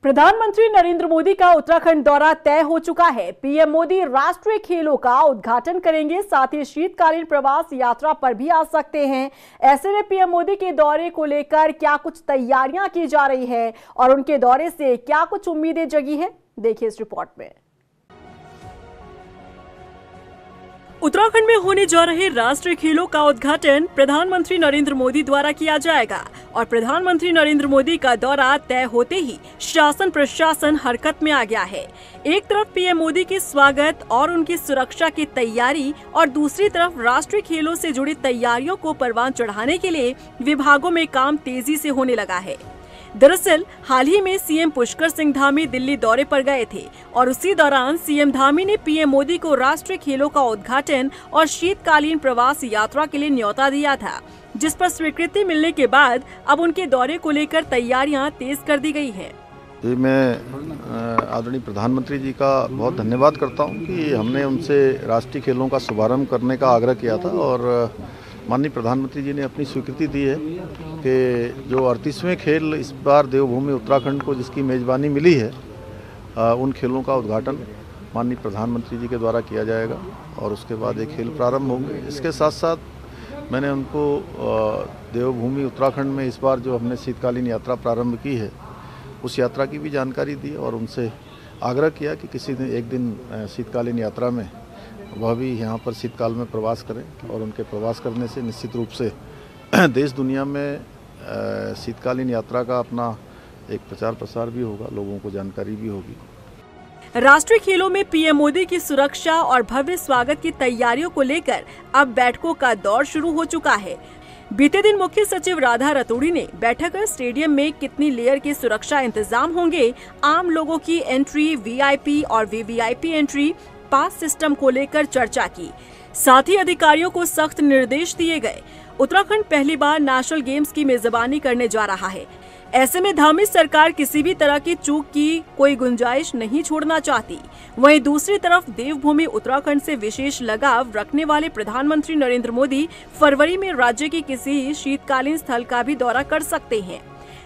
प्रधानमंत्री नरेंद्र मोदी का उत्तराखंड दौरा तय हो चुका है। पीएम मोदी राष्ट्रीय खेलों का उद्घाटन करेंगे, साथ ही शीतकालीन प्रवास यात्रा पर भी आ सकते हैं। ऐसे में पीएम मोदी के दौरे को लेकर क्या कुछ तैयारियां की जा रही है और उनके दौरे से क्या कुछ उम्मीदें जगी हैं, देखिए इस रिपोर्ट में। उत्तराखंड में होने जा रहे राष्ट्रीय खेलों का उद्घाटन प्रधानमंत्री नरेंद्र मोदी द्वारा किया जाएगा और प्रधानमंत्री नरेंद्र मोदी का दौरा तय होते ही शासन प्रशासन हरकत में आ गया है। एक तरफ पीएम मोदी के स्वागत और उनकी सुरक्षा की तैयारी और दूसरी तरफ राष्ट्रीय खेलों से जुड़ी तैयारियों को परवान चढ़ाने के लिए विभागों में काम तेजी से होने लगा है। दरअसल हाल ही में सीएम पुष्कर सिंह धामी दिल्ली दौरे पर गए थे और उसी दौरान सीएम धामी ने पीएम मोदी को राष्ट्रीय खेलों का उद्घाटन और शीतकालीन प्रवास यात्रा के लिए न्योता दिया था, जिस पर स्वीकृति मिलने के बाद अब उनके दौरे को लेकर तैयारियां तेज कर दी गई है। मैं आदरणीय प्रधानमंत्री जी का बहुत धन्यवाद करता हूं कि हमने उनसे राष्ट्रीय खेलों का शुभारंभ करने का आग्रह किया था और माननीय प्रधानमंत्री जी ने अपनी स्वीकृति दी है कि जो 38वें खेल इस बार देवभूमि उत्तराखंड को जिसकी मेज़बानी मिली है, उन खेलों का उद्घाटन माननीय प्रधानमंत्री जी के द्वारा किया जाएगा और उसके बाद ये खेल प्रारंभ होंगे। इसके साथ साथ मैंने उनको देवभूमि उत्तराखंड में इस बार जो हमने शीतकालीन यात्रा प्रारंभ की है, उस यात्रा की भी जानकारी दी और उनसे आग्रह किया कि किसी दिन एक दिन शीतकालीन यात्रा में वह भी यहाँ पर शीतकाल में प्रवास करें और उनके प्रवास करने से निश्चित रूप से देश दुनिया में शीतकालीन यात्रा का अपना एक प्रचार प्रसार भी होगा, लोगों को जानकारी भी होगी। राष्ट्रीय खेलों में पीएम मोदी की सुरक्षा और भव्य स्वागत की तैयारियों को लेकर अब बैठकों का दौर शुरू हो चुका है। बीते दिन मुख्य सचिव राधा रतूड़ी ने बैठक कर स्टेडियम में कितनी लेयर के सुरक्षा इंतजाम होंगे, आम लोगों की एंट्री, वीआईपी और वीवीआईपी एंट्री पास सिस्टम को लेकर चर्चा की। साथ ही अधिकारियों को सख्त निर्देश दिए गए। उत्तराखंड पहली बार नेशनल गेम्स की मेजबानी करने जा रहा है। ऐसे में धामी सरकार किसी भी तरह की चूक की कोई गुंजाइश नहीं छोड़ना चाहती। वहीं दूसरी तरफ देवभूमि उत्तराखंड से विशेष लगाव रखने वाले प्रधानमंत्री नरेंद्र मोदी फरवरी में राज्य के किसी शीतकालीन स्थल का भी दौरा कर सकते हैं।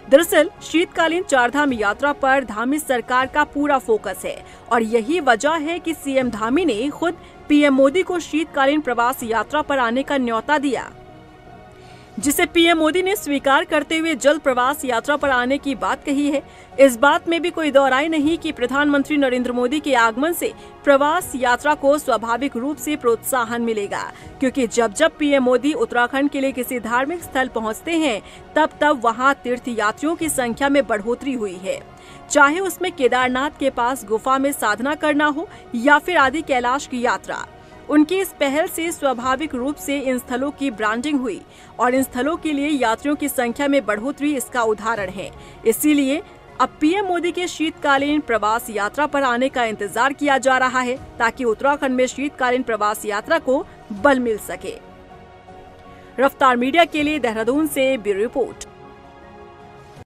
दरअसल शीतकालीन चारधाम यात्रा पर धामी सरकार का पूरा फोकस है और यही वजह है कि सीएम धामी ने खुद पीएम मोदी को शीतकालीन प्रवास यात्रा पर आने का न्योता दिया, जिसे पीएम मोदी ने स्वीकार करते हुए जल्द प्रवास यात्रा पर आने की बात कही है। इस बात में भी कोई दौराई नहीं कि प्रधानमंत्री नरेंद्र मोदी के आगमन से प्रवास यात्रा को स्वाभाविक रूप से प्रोत्साहन मिलेगा, क्योंकि जब जब पीएम मोदी उत्तराखंड के लिए किसी धार्मिक स्थल पहुंचते हैं तब तब वहां तीर्थ यात्रियों की संख्या में बढ़ोतरी हुई है। चाहे उसमें केदारनाथ के पास गुफा में साधना करना हो या फिर आदि कैलाश की यात्रा, उनकी इस पहल से स्वाभाविक रूप से इन स्थलों की ब्रांडिंग हुई और इन स्थलों के लिए यात्रियों की संख्या में बढ़ोतरी इसका उदाहरण है। इसीलिए अब पीएम मोदी के शीतकालीन प्रवास यात्रा पर आने का इंतजार किया जा रहा है, ताकि उत्तराखंड में शीतकालीन प्रवास यात्रा को बल मिल सके। रफ्तार मीडिया के लिए देहरादून से ब्यूरो रिपोर्ट।